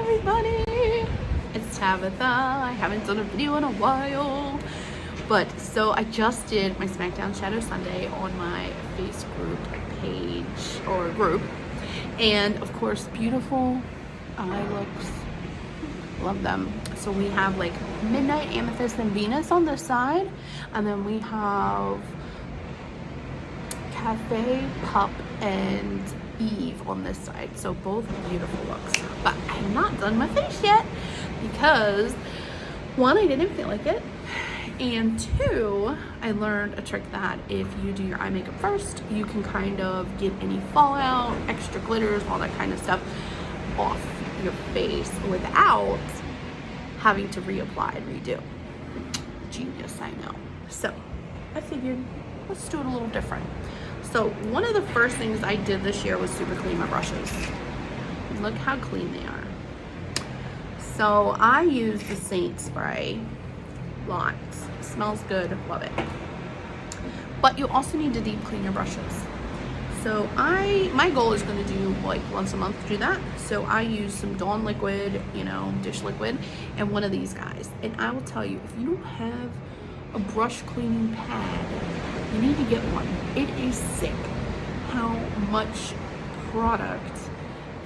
everybody, it's Tabitha. I haven't done a video in a while, but so I just did my Smackdown Shadow Sunday on my face group page or group, and of course beautiful eye looks, love them. So we have like Midnight, Amethyst, and Venus on this side, and then we have Cafe, Pup, and Eve on this side. So both beautiful looks, but I have not done my face yet because one, I didn't feel like it, and two, I learned a trick that if you do your eye makeup first, you can kind of get any fallout, extra glitters, all that kind of stuff off your face without having to reapply and redo. Genius, I know. So I figured let's do it a little different. So one of the first things I did this year was super clean my brushes. Look how clean they are. So I use the Seint spray. Lots. Smells good. Love it. But you also need to deep clean your brushes. So my goal is going to do like once a month do that. So I use some Dawn liquid, you know, dish liquid, and one of these guys. And I will tell you, if you don't have a brush cleaning pad, you need to get one. It is sick how much product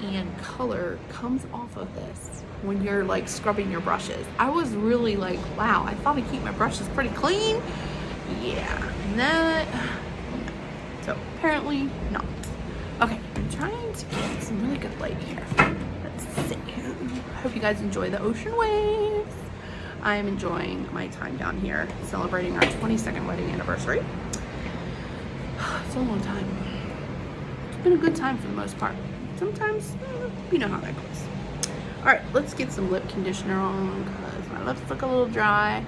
and color comes off of this when you're like scrubbing your brushes. I was really like, wow, I thought I keep my brushes pretty clean. Yeah, that, so apparently not. Okay, I'm trying to get some really good light here. Let's see. I hope you guys enjoy the ocean waves. I am enjoying my time down here celebrating our 22nd wedding anniversary. It's a long time. It's been a good time for the most part. Sometimes, you know how that goes. All right, let's get some lip conditioner on because my lips look a little dry.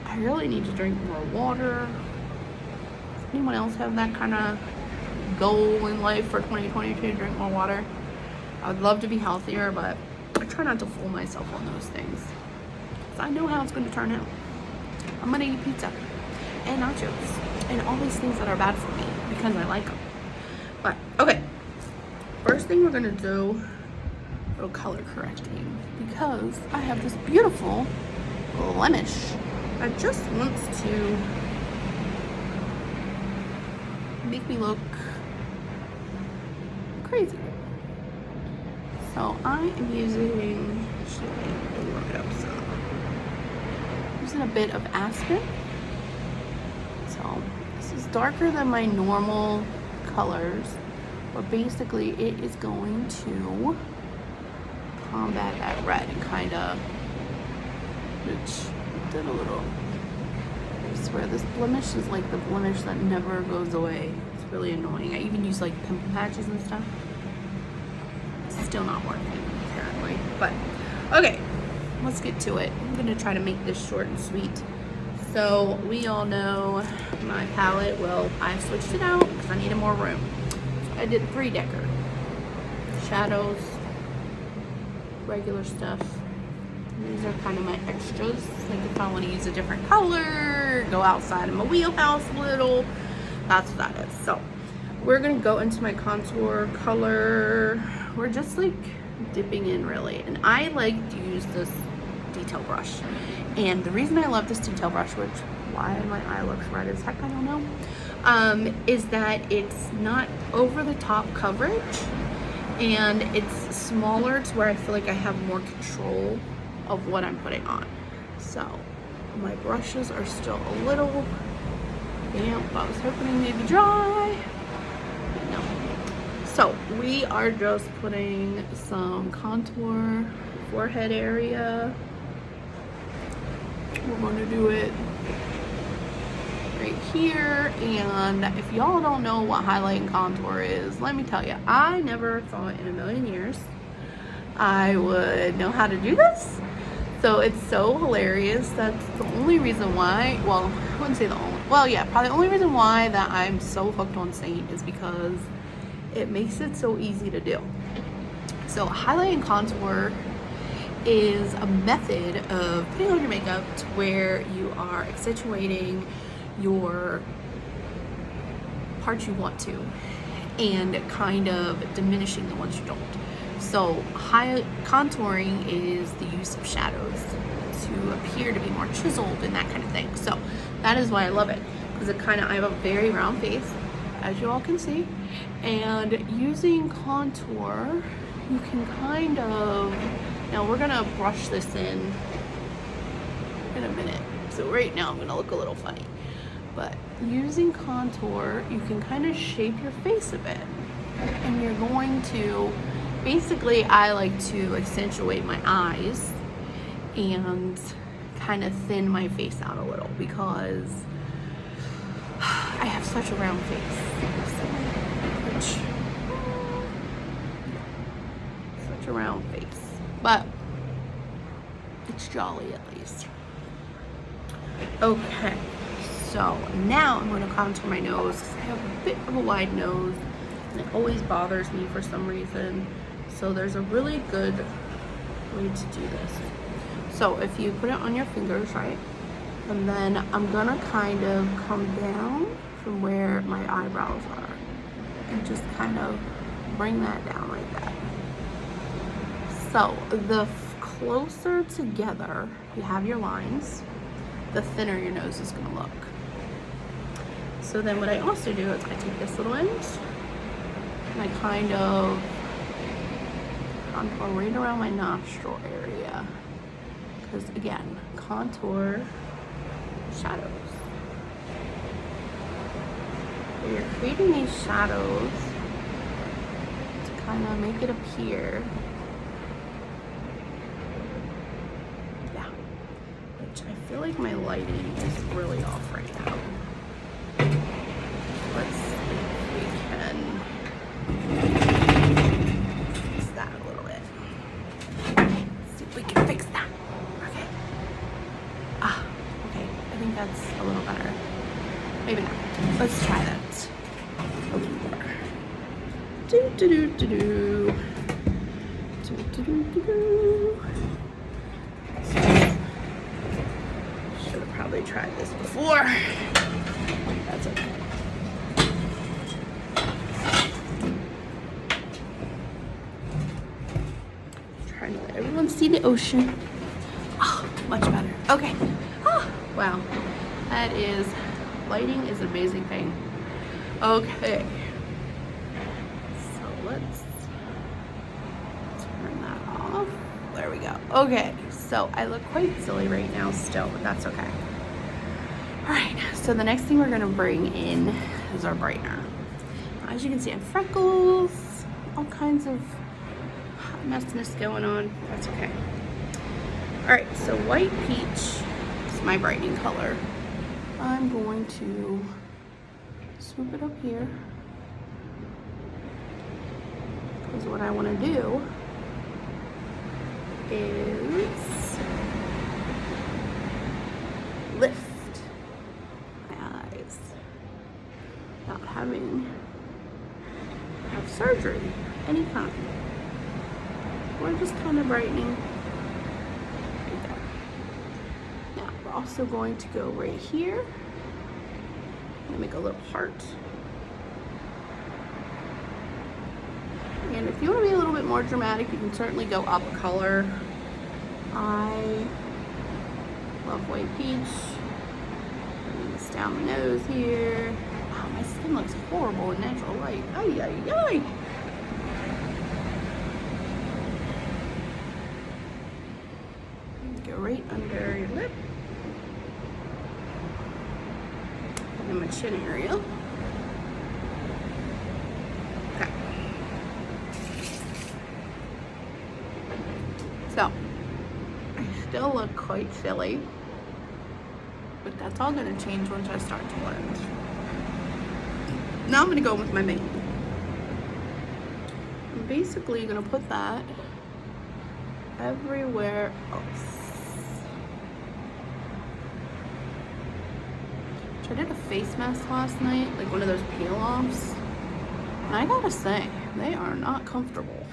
I really need to drink more water. Does anyone else have that kind of goal in life for 2022 to drink more water? I would love to be healthier, but I try not to fool myself on those things. I know how it's going to turn out. I'm going to eat pizza and nachos and all these things that are bad for me because I like them. But okay, first thing we're going to do a little color correcting because I have this beautiful blemish that just wants to make me look crazy. So I am using, using a bit of Aspen. So this is darker than my normal colors, but basically it is going to combat that red and kind of, which did a little, I swear this blemish is like the blemish that never goes away. It's really annoying. I even use like pimple patches and stuff. It's still not working apparently, but okay. Let's get to it. I'm gonna try to make this short and sweet. So we all know my palette. Well, I switched it out because I needed more room. So I did 3 decker. Shadows, regular stuff. These are kind of my extras. Like if I want to use a different color, go outside of my wheelhouse a little, that's what that is. So we're gonna go into my contour color. We're just like dipping in really, and I like to use this detail brush, and the reason I love this detail brush, which why my eye looks red as heck, I don't know, is that it's not over the top coverage and it's smaller to where I feel like I have more control of what I'm putting on. So my brushes are still a little damp. I was hoping they'd be dry, but no. So we are just putting some contour forehead area. We're going to do it right here, and if y'all don't know what highlight and contour is, let me tell you, I never thought in a million years I would know how to do this. So it's so hilarious. That's the only reason why, well, I wouldn't say the only, well yeah, probably the only reason why that I'm so hooked on Seint is because it makes it so easy to do. So highlight and contour is a method of putting on your makeup to where you are accentuating your parts you want to and kind of diminishing the ones you don't. So high contouring is the use of shadows to appear to be more chiseled and that kind of thing. So that is why I love it, because it kind of, I have a very round face, as you all can see, and using contour, you can kind of, now we're gonna brush this in a minute. So right now I'm gonna look a little funny, but using contour, you can kind of shape your face a bit, and you're going to, basically I like to accentuate my eyes and kind of thin my face out a little because I have such a round face. Such a round face, but it's jolly at least. Okay, so now I'm going to contour my nose because I have a bit of a wide nose and it always bothers me for some reason. So there's a really good way to do this. So if you put it on your fingers, right, and then I'm gonna kind of come down from where my eyebrows are and just kind of bring that down like that. So the closer together you have your lines, the thinner your nose is gonna look. So then what I also do is I take this little end and I kind of contour right around my nostril area. Because again, contour shadows. So you're creating these shadows to kind of make it appear. Yeah. Which I feel like my lighting is really off right now. Let's see if we can fix that a little bit. Let's see if we can fix that. Okay. Ah, okay. I think that's a little better. Maybe not. Let's try that. Do do do do do. Do do do do do. Should have probably tried this before. That's okay. Trying to let everyone see the ocean. Oh, much better. Okay. Oh, wow. That is, lighting is an amazing thing. Okay. So let's turn that off. There we go. Okay. So I look quite silly right now still, but that's okay. All right. So the next thing we're going to bring in is our brightener. As you can see, I have freckles, all kinds of hot messiness going on. That's okay. All right. So white peach is my brightening color. I'm going to swoop it up here because what I want to do is lift my eyes without having to have surgery of any kind. We're just kind of brightening right there. Now we're also going to go right here. I'm gonna make a little heart. And if you want to be a little bit more dramatic, you can certainly go up a color. I love white peach. Bring this down the nose here. Wow, my skin looks horrible in natural light. Ay, ay, ay. Go right under your lip. And my chin area. Okay. So, I still look quite silly, but that's all gonna change once I start to blend. Now I'm gonna go with my main. I'm basically gonna put that everywhere else. I did a face mask last night, like one of those peel-offs, and I gotta say, they are not comfortable.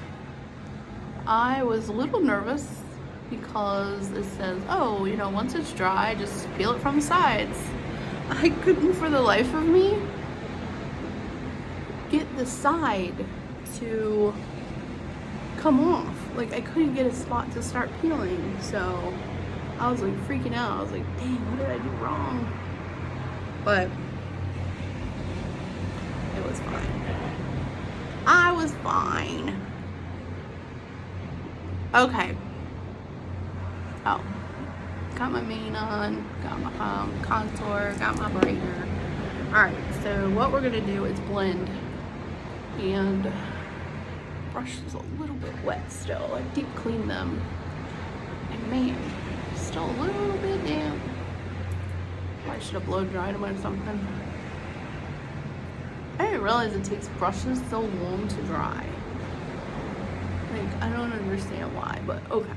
I was a little nervous because it says, oh, you know, once it's dry, just peel it from the sides. I couldn't for the life of me get the side to come off. Like, I couldn't get a spot to start peeling, so I was like freaking out. I was like, dang, what did I do wrong? But it was fine. I was fine. Okay. Oh, got my mane on, got my contour, got my brightener. Alright, so what we're gonna do is blend, and brush is a little bit wet still. I deep cleaned them, and man, still a little bit damp. I should have blow dried them or something. I didn't realize it takes brushes so long to dry. Like, I don't understand why, but okay.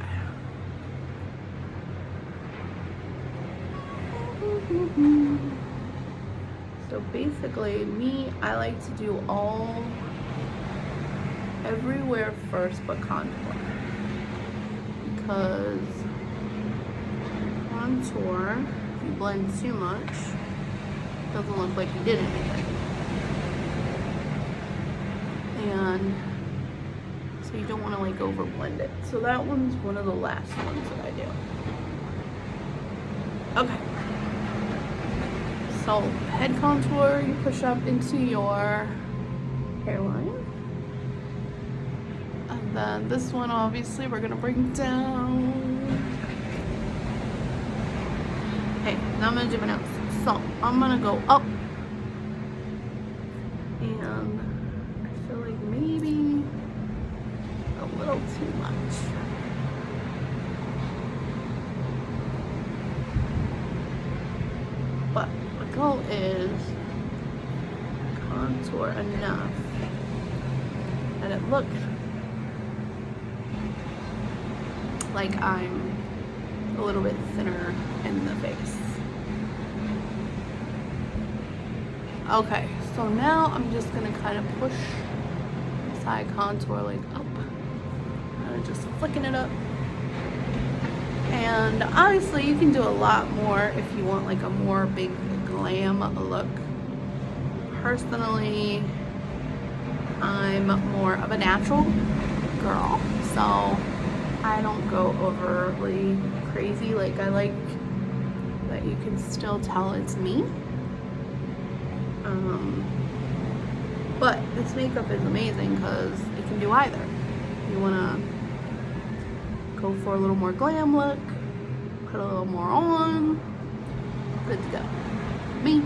So basically, I like to do everywhere first but contour. Because contour, if you blend too much, it doesn't look like you did anything. And so you don't want to like over blend it. So that one's one of the last ones that I do. Okay. So head contour, you push up into your hairline. And then this one, obviously, we're gonna bring down. Okay, now I'm gonna do my nose. So I'm gonna go up. And I feel like maybe a little too much. But the goal is contour enough that it looks like I'm a little bit thinner in the face. Okay, so now I'm just gonna kind of push side contour like up. I'm just flicking it up. And obviously you can do a lot more if you want like a more big glam look. Personally, I'm more of a natural girl, so I don't go overly crazy. Like, I like that you can still tell it's me. But this makeup is amazing because it can do either. You wanna go for a little more glam look, put a little more on, good to go. Me,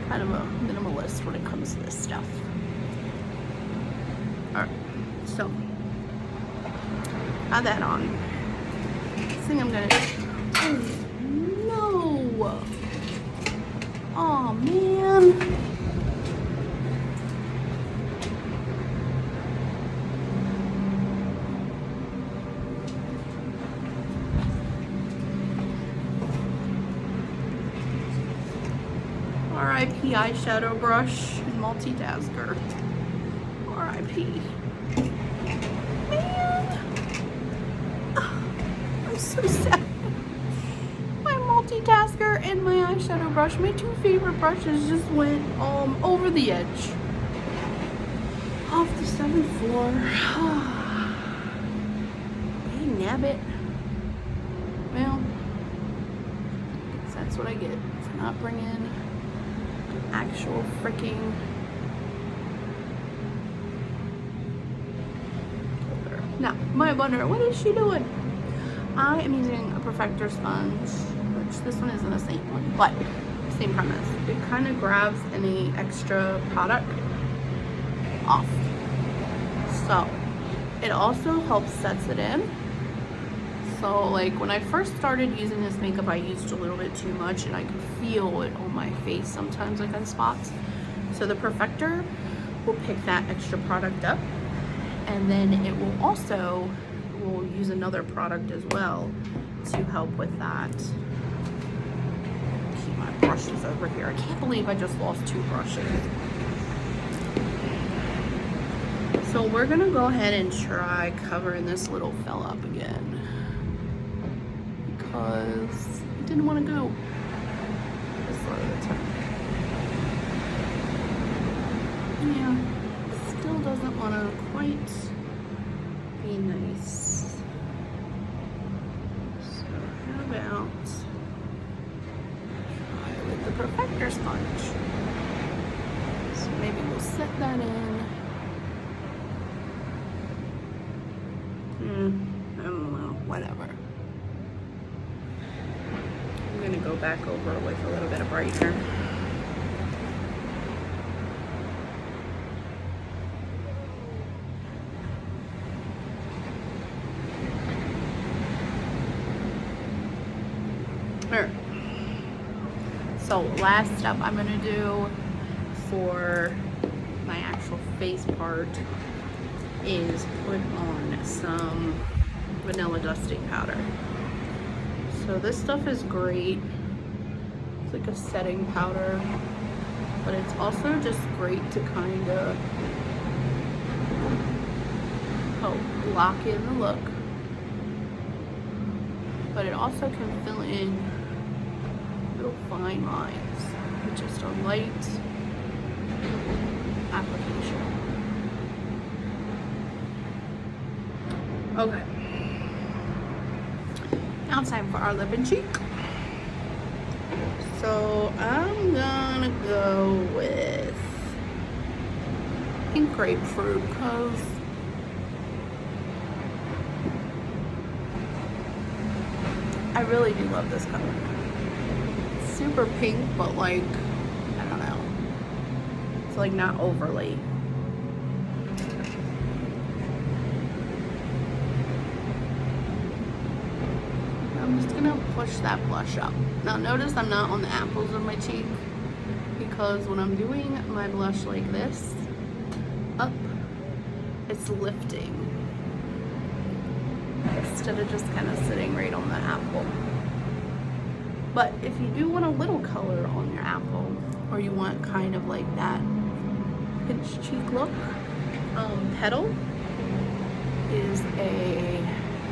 kind of a minimalist when it comes to this stuff. Alright, so add that on. Next thing I'm gonna do. Oh no! Oh man! R.I.P. eyeshadow brush and multitasker. R.I.P. Man, I'm so sad. My multitasker and my eyeshadow brush, my two favorite brushes, just went over the edge off the 7th floor. Hey, nabbit. Well, I guess that's what I get for not bringing actual freaking holder. Now, my blender, what is she doing? I am using a Perfector Sponge, which this one isn't a Seint one, but same premise. It kind of grabs any extra product off. So, it also helps sets it in. So, like, when I first started using this makeup, I used a little bit too much, and I could feel it on my face sometimes, like on spots. So the Perfector will pick that extra product up, and then it will also use another product as well to help with that. Keep my brushes over here. I can't believe I just lost 2 brushes. So we're gonna go ahead and try covering this little fella up again, because I didn't want to go this side of the time. Yeah, still doesn't want to quite be nice. So how about try with the Perfector Sponge? So maybe we'll set that in. I don't know, whatever. I'm gonna go back over with a little bit of Brightener. So last step I'm gonna do for my actual face part is put on some vanilla dusting powder. So this stuff is great. It's like a setting powder, but it's also just great to kind of help lock in the look. But it also can fill in little fine lines with just a light application. Okay. Now it's time for our lip and cheek. So I'm gonna go with pink grapefruit because I really do love this color. It's super pink, but like, I don't know. It's like not overly. I'm just gonna push that blush up. Now notice I'm not on the apples of my cheek because when I'm doing my blush like this, up, it's lifting instead of just kind of sitting right on the apple. But if you do want a little color on your apple, or you want kind of like that pinch cheek look, Petal is a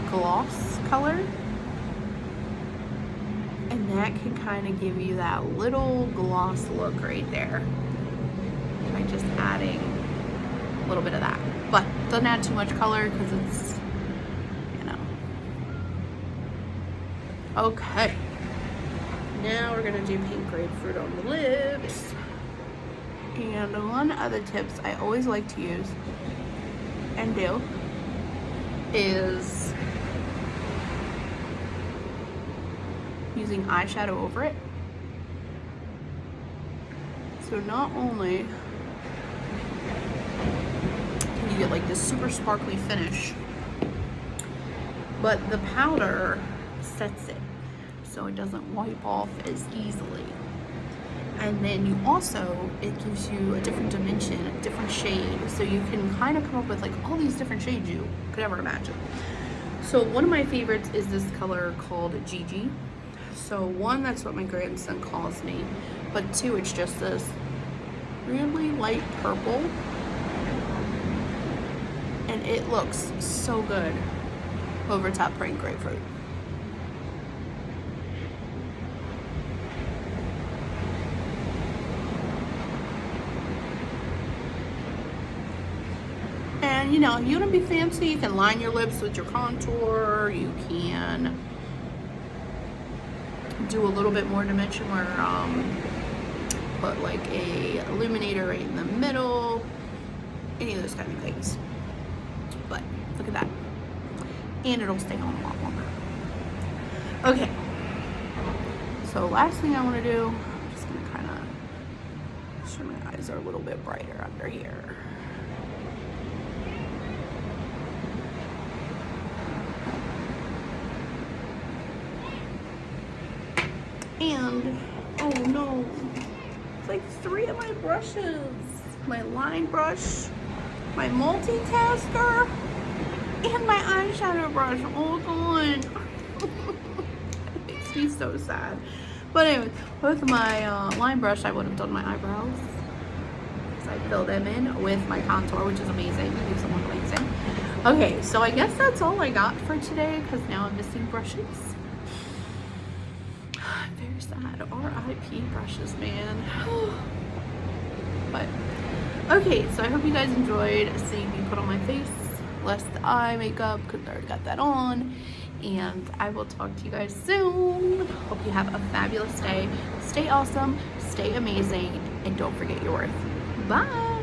gloss color, and that can kind of give you that little gloss look right there by just adding a little bit of that. But doesn't add too much color because it's, you know. Okay, now we're gonna do pink grapefruit on the lips. And one of the tips I always like to use and do is using eyeshadow over it. So not only can you get like this super sparkly finish, but the powder sets it so it doesn't wipe off as easily. And then you also, it gives you a different dimension, a different shade, so you can kind of come up with like all these different shades you could ever imagine. So one of my favorites is this color called Gigi. So one, that's what my grandson calls me, but two, it's just this really light purple, and it looks so good over top pink grapefruit. And you know, you want to be fancy, you can line your lips with your contour, you can do a little bit more dimension where put like a illuminator right in the middle, any of those kind of things. But look at that, and it'll stay on a lot longer. Okay, so last thing I want to do, I'm just gonna kind of show my eyes are a little bit brighter under here. And, oh no, it's like 3 of my brushes. My line brush, my multitasker, and my eyeshadow brush all gone. It makes me so sad. But anyway, with my line brush, I would have done my eyebrows. So I fill them in with my contour, which is amazing. It makes them look amazing. Okay, so I guess that's all I got for today, because now I'm missing brushes. Very sad. RIP brushes, man. But okay, so I hope you guys enjoyed seeing me put on my face less the eye makeup because I already got that on. And I will talk to you guys soon. Hope you have a fabulous day. Stay awesome, stay amazing, and don't forget your worth. Bye.